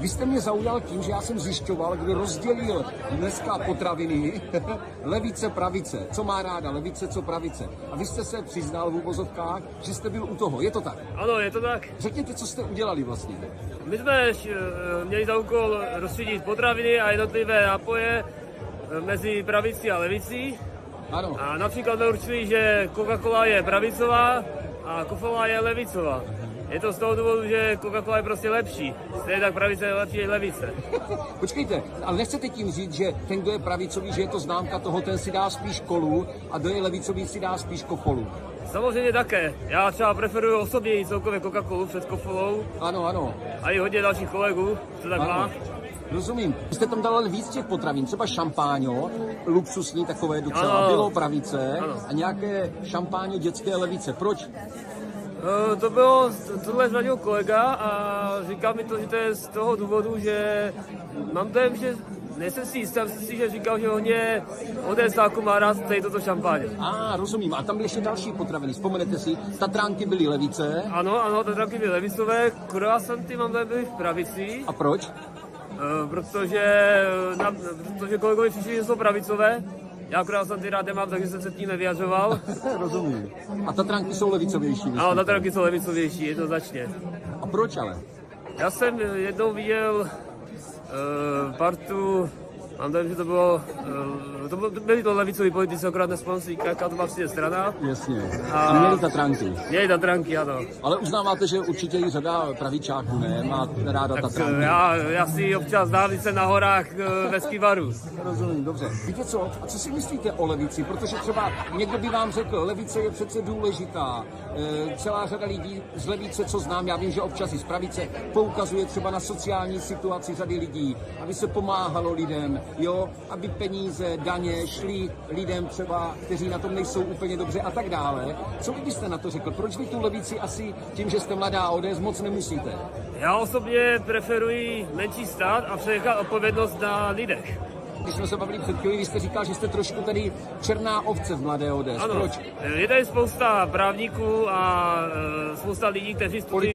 Vy jste mě zaujal tím, že já jsem zjišťoval, kdo rozdělil dneska potraviny, levice, pravice. Co má ráda levice, co pravice. A vy jste se přiznal v uvozovkách, že jste byl u toho. Je to tak? Ano, je to tak. Řekněte, co jste udělali vlastně. My jsme měli za úkol rozstřídit potraviny a jednotlivé nápoje mezi pravicí a levicí. Ano. A například jsme určili, že Coca-Cola je pravicová a Coca-Cola je levicová. Je to z toho důvodu, že Coca-Cola je prostě lepší. Stejně tak pravice je lepší než levice. Počkejte, ale nechcete tím říct, že ten, kdo je pravicový, že je to známka toho, ten si dá spíš kolu a kdo je levicový, si dá spíš kofolu. Samozřejmě také. Já třeba preferuju osobně celkově Coca-Colu před Coca-Colou. Ano, ano. A i hodně dalších kolegů, co tak má. Rozumím. Vy jste tam dal víc těch potravin, třeba šampáňo, luxusní takové docela, ano. bylo pravice Ano. a nějaké šampáňo dětské levice. Proč? Tohle zradil kolega a říkal mi to, že to je z toho důvodu, že mám dojem, že nejsem si jistý, myslím si, že říkal, že hodně ODS má rád tady toto šampáně. Rozumím. A tam byly ještě další potraviny. Vzpomenete si, Tatranky byly levice. Ano, Tatranky byly levicové, croissanty mám dojem byly v pravici. A proč? Protože kolegovi přišli, že jsou pravicové. Já croissanty rád nemám, takže jsem se tím nevyjadřoval. Rozumím. A Tatranky jsou levicovější. Ano, Tatranky jsou levicovější, jednoznačně. A proč ale? Já jsem jednou viděl partu, mám dojem, že to bylo, byli to levicoví politici, akorát nespomínám, jaká to byla přijde strana. Jasně. A měli Tatranky. Měli Tatranky, ano. Ale uznáváte, že určitě i řada pravičáků má ráda Tatranky. Já si občas dám, když jsem na horách ve Skivaru. Rozumím, dobře. Víte co? A co si myslíte o levici? Protože třeba někdo by vám řekl, levice je přece důležitá. Celá řada lidí z levice, co znám, já vím, že občas i z pravice, poukazuje třeba na sociální situaci řady lidí, aby se pomáhalo lidem, jo, aby peníze, daně šly lidem třeba, kteří na tom nejsou úplně dobře a tak dále. Co vy byste na to řekl? Proč vy tu levici asi tím, že jste mladá ODS, moc nemusíte? Já osobně preferuji menší stát a přenechat odpovědnost na lidech. Když jsme se bavili před chvílí, vy jste říkal, že jste trošku tady černá ovce v mladé ODS. Ano, Proč? je tady spousta právníků a spousta lidí, kteří studují